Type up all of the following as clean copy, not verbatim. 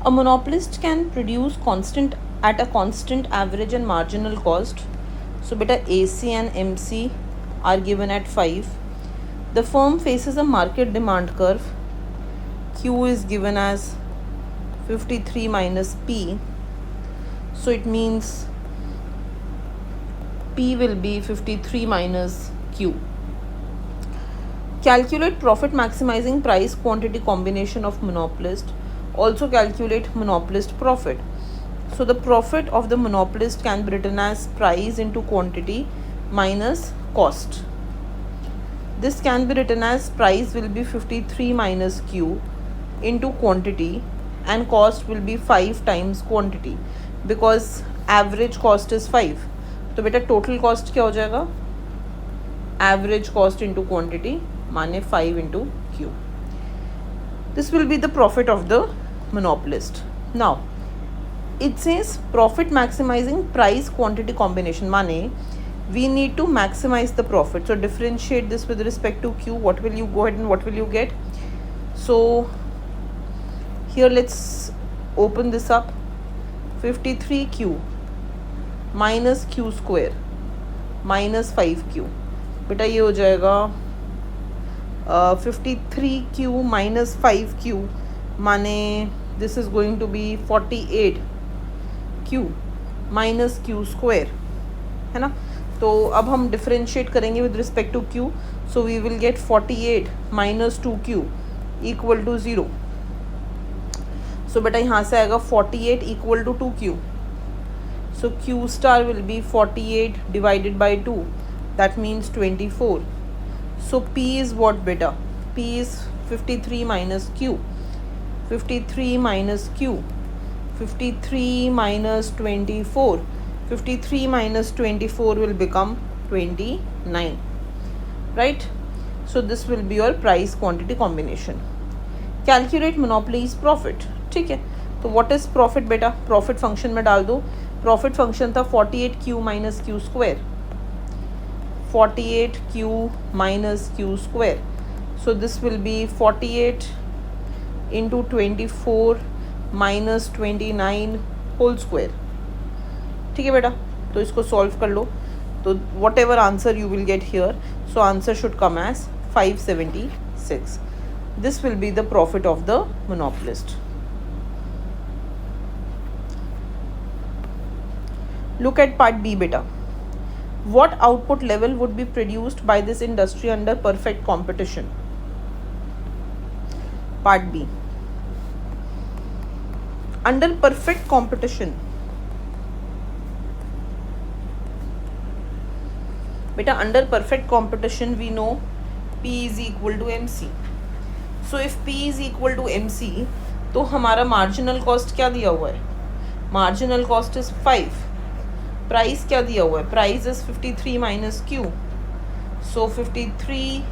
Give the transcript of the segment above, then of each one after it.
A monopolist can produce constant at a constant average and marginal cost. So beta AC and MC are given at 5. The firm faces a market demand curve. Q is given as 53 minus P. So it means P will be 53 minus Q. Calculate profit maximizing price quantity combination of monopolist. Also calculate monopolist profit. So the profit of the monopolist can be written as price into quantity minus cost. This can be written as price will be 53 minus Q into quantity and cost will be 5 times quantity because average cost is 5. तो बेटा total cost क्या हो जाएगा? Average cost into quantity माने 5 into Q. This will be the profit of the monopolist. Now it says profit maximizing price quantity combination माने we need to maximize the profit. So differentiate this with respect to Q. What will you go ahead and what will you get? So here let's open this up. 53Q minus Q square minus 5Q. बेटा ये हो जाएगा 53Q minus 5Q माने this is going to be 48Q minus Q square है ना. तो अब हम डिफरेंशिएट करेंगे with respect to Q. So we will get 48 minus 2Q equal to 0. So बेटा यहाँ से आएगा 48 equal to 2Q. So Q star will be 48 divided by 2. That means 24. So P is what बेटा? P is 53 minus Q. 53 minus Q. 53 minus 24. 53 minus 24 will become 29, right? So this will be your price quantity combination. Calculate monopoly's profit. ठीक है, तो what is profit बेटा? Profit function में डाल दो. Profit function था 48Q minus Q square. 48Q minus Q square. So this will be 48 into 24 minus 29 whole square. ठीक है बेटा, तो इसको सॉल्व कर लो. तो whatever answer you will get here, so answer should come as 576. This will be the profit of the monopolist. Look at part B बेटा. what output level would be produced by this industry under perfect competition? Part B. Under perfect competition, beta, under perfect competition we know P is equal to MC. So if P is equal to MC, तो हमारा marginal cost क्या दिया हुआ है? Marginal cost is 5. Price क्या दिया हुआ है? Price is 53 minus Q. So 53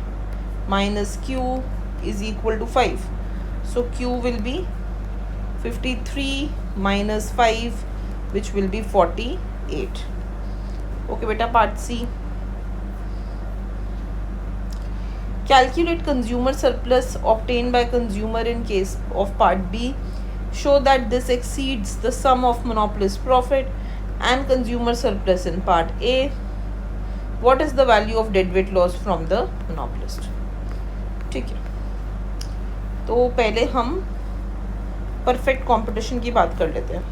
minus Q is equal to 5. So Q will be 53 minus 5, which will be 48. Okay beta, part C. Calculate consumer surplus obtained by consumer in case of part B. Show that this exceeds the sum of monopolist profit and consumer surplus in part A. What is the value of deadweight loss from the monopolist? ठीक है, तो पहले हम perfect competition की बात कर लेते हैं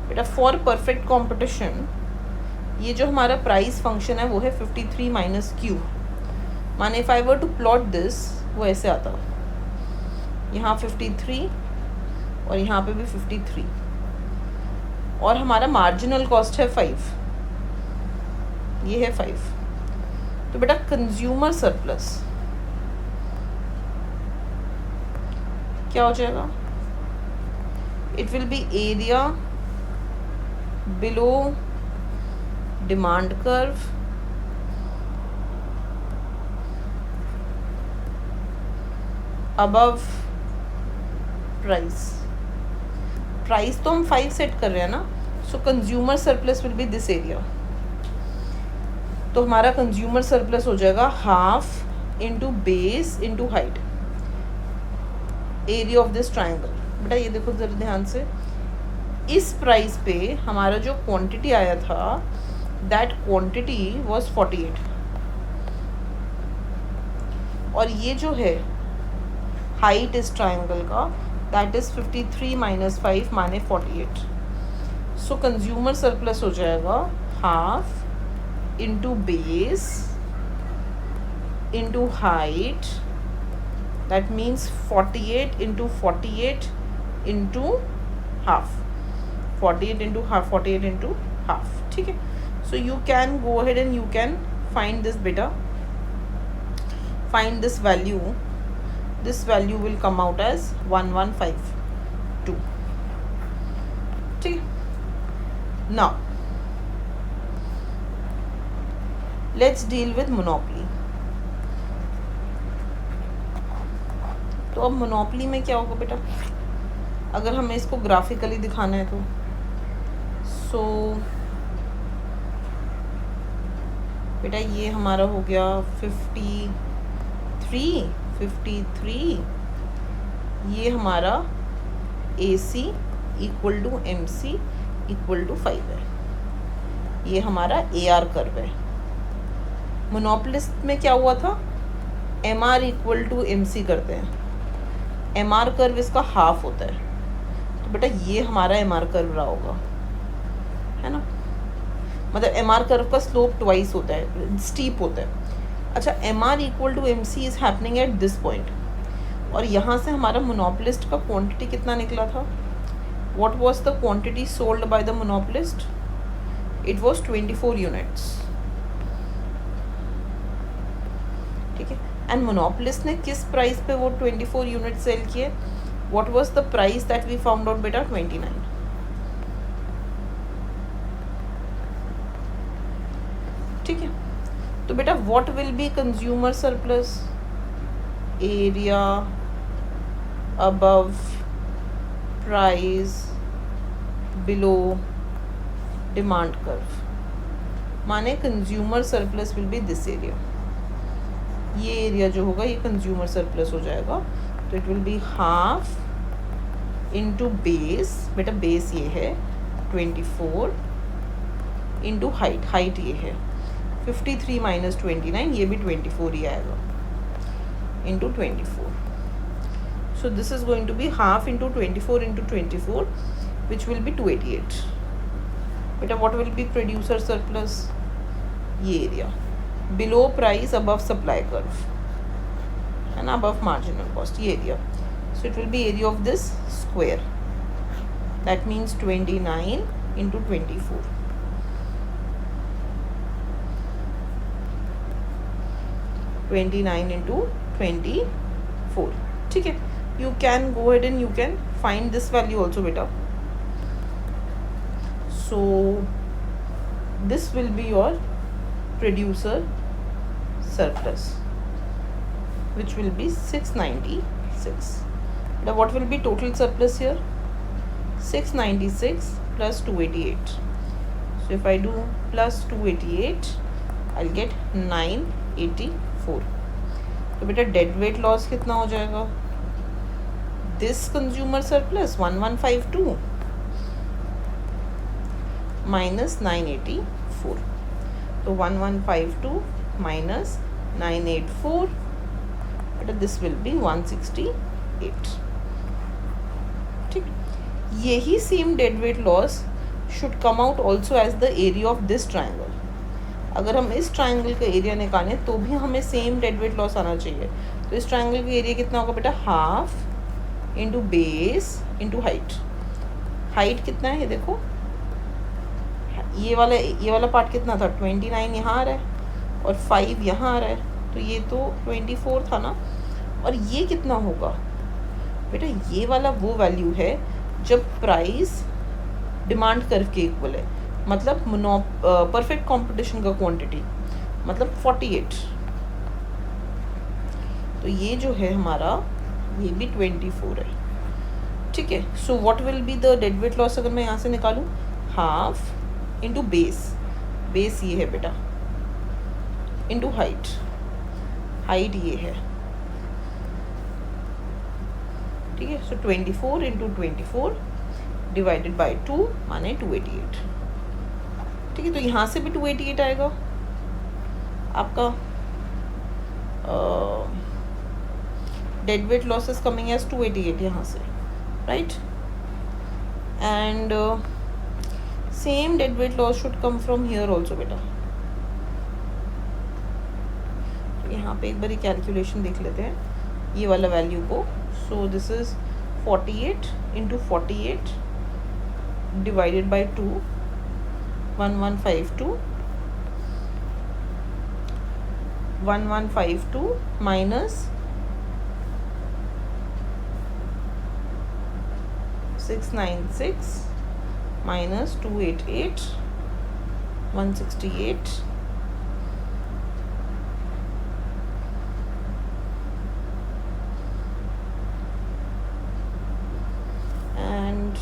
बेटा. फॉर परफेक्ट कंपटीशन ये जो हमारा प्राइस फंक्शन है वो है 53 माइनस Q. माने if I were to plot this, वो ऐसे आता है, यहाँ 53 और यहाँ पे भी 53, और हमारा मार्जिनल कॉस्ट है 5, ये है 5. तो बेटा कंज्यूमर सरप्लस क्या हो जाएगा? It will be area below demand curve above price. Price तो हम 5 सेट कर रहे हैं ना, सो consumer surplus will be this area. तो हमारा कंज्यूमर सरप्लस हो जाएगा half into base into height, area of this triangle. बेटा ये देखो ज़रा ध्यान से, इस प्राइस पे हमारा जो क्वांटिटी आया था दैट क्वांटिटी वाज 48, और ये जो है हाइट इस ट्राइंगल का दैट इज़ 53 माइनस 5 माने 48. सो कंज्यूमर सरप्लस हो जाएगा half into base into height, that means 48 into 48 into half, 48 into half, 48 into half. ठीक है, so you can go ahead and you can find this बेटा, find this value. This value will come out as 1152. ठीक. Now let's deal with monopoly. तो अब monopoly में क्या होगा बेटा, अगर हमें इसको ग्राफिकली दिखाना है तो सो बेटा ये हमारा हो गया 53, ये हमारा AC equal to MC equal to 5 है, ये हमारा AR कर्व है. मोनोपोलिस्ट में क्या हुआ था, MR इक्वल टू MC करते हैं, MR कर्व इसका हाफ होता है, तो बेटा ये हमारा MR कर्व रहा होगा, है ना. मतलब MR कर्व का स्लोप ट्वाइस होता है, स्टीप होता है. अच्छा, MR equal to MC is happening at this point, और यहाँ से हमारा मोनोपोलिस्ट का क्वांटिटी कितना निकला था, what was the quantity sold by the monopolist, it was 24 units. ठीक है, एंड मोनोपोलिस्ट ने किस प्राइस पे वो 24 यूनिट सेल किए, what was the price that we found out बेटा, 29. ठीक है, तो बेटा what will be consumer surplus, area above price below demand curve, माने consumer surplus will be this area. ये एरिया जो होगा ये कंज्यूमर सरप्लस हो जाएगा, तो it will be half into base, बेटा बेस ये है 24 इंटू हाइट, हाइट ये है 53 माइनस 29, ये भी 24 ही आएगा, into 24. So this is going to be half into 24 into 24 which will be 288. बेटा what will be producer surplus, ये area below price above supply curve, है ना, अबव मार्जिनल कॉस्ट, ये area. So it will be area of this square, that means 29 into 24. 29 into 24. ठीक है, you can go ahead and you can find this value also beta. So this will be your producer surplus, which will be 696. Now what will be total surplus here, 696 plus 288. So if I do plus 288 I'll get 984. तो बेटा dead weight loss कितना हो जाएगा, this consumer surplus 1152 minus 984. तो 1152 minus 984, बेटा this will B 168. ठीक, यही same dead weight loss should come out also as the area of this triangle. अगर हम इस ट्राइंगल का एरिया निकालें तो भी हमें सेम डेड वेट लॉस आना चाहिए. तो इस ट्राइंगल का एरिया कितना होगा बेटा, half into base into height. Height कितना है ये देखो, ये वाला पार्ट कितना था, 29 यहाँ आ रहा है और 5 यहाँ आ रहा है, तो ये तो 24 था ना. और ये कितना होगा बेटा, ये वाला वो वैल्यू है जब प्राइस डिमांड कर्व के इक्वल है, मतलब परफेक्ट कंपटीशन का क्वांटिटी मतलब 48. तो ये जो है हमारा ये भी 24 है. ठीक है, so what will be the dead weight loss अगर मैं यहाँ से निकालूँ, हाफ इंटू बेस, बेस ये है बेटा, इंटू हाइट, हाइट ये है, ठीक है। सो 24 इंटू 24 डिवाइडेड बाई 2 माने 288, ठीक है। तो यहाँ से भी 288 आएगा आपका। Dead weight loss is coming as 288 यहाँ से, right. And same dead weight loss should come from here also बेटा। तो यहाँ पे एक बारी कैलकुलेशन देख लेते हैं ये वाला वैल्यू को। सो this is 48 into 48 divided by 2, 1152 1152 minus 696 minus 288 168 and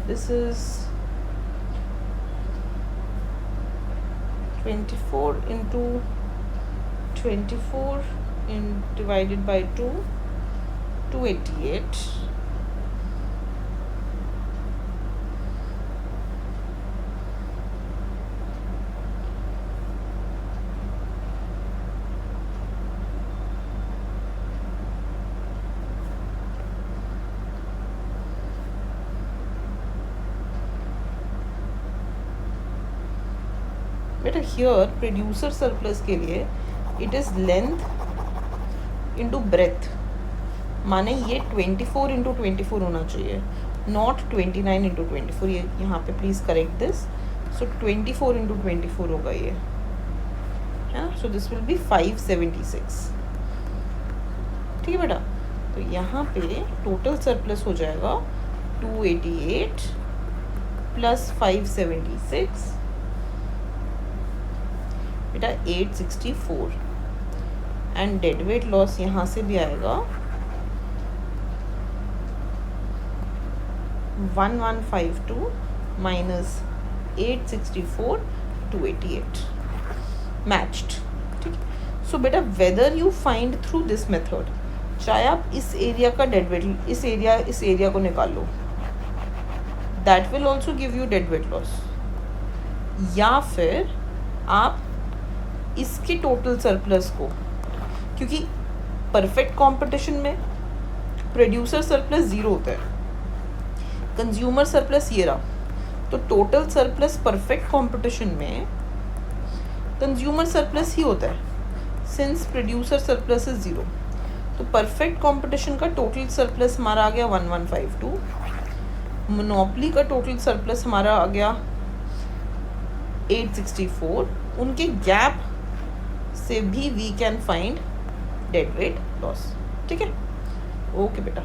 this is 24 into 24 divided by 2, 288 बेटा। हियर प्रोड्यूसर सरप्लस के लिए it is length into breadth, माने ये 24 इंटू 24 होना चाहिए, नॉट 29 इंटू 24। ये यहाँ पे please correct this. So 24 into 24 होगा ये, है ना। सो दिस विल बी 576, ठीक है बेटा। तो यहाँ पे टोटल सरप्लस हो जाएगा 288 प्लस 576 बेटा 864। एंड डेड वेट लॉस यहाँ से भी आएगा 1152 माइनस 864 288 मैच्ड, ठीक है। सो बेटा whether you find through this method, चाहे आप इस एरिया का डेड वेट, इस एरिया को निकाल लो, that will also give you dead weight loss, या फिर आप इसके टोटल सरप्लस को, क्योंकि परफेक्ट कंपटीशन में प्रोड्यूसर सरप्लस 0 होता है, कंज्यूमर सरप्लस ये रहा, तो टोटल सरप्लस परफेक्ट कंपटीशन में कंज्यूमर सरप्लस ही होता है सिंस प्रोड्यूसर सरप्लस इज 0। तो परफेक्ट कंपटीशन का टोटल सरप्लस हमारा आ गया 1152, मोनोपोली का टोटल सरप्लस हमारा आ गया 864। उनके गैप से भी we can find dead weight loss, ठीक है। ओके बेटा।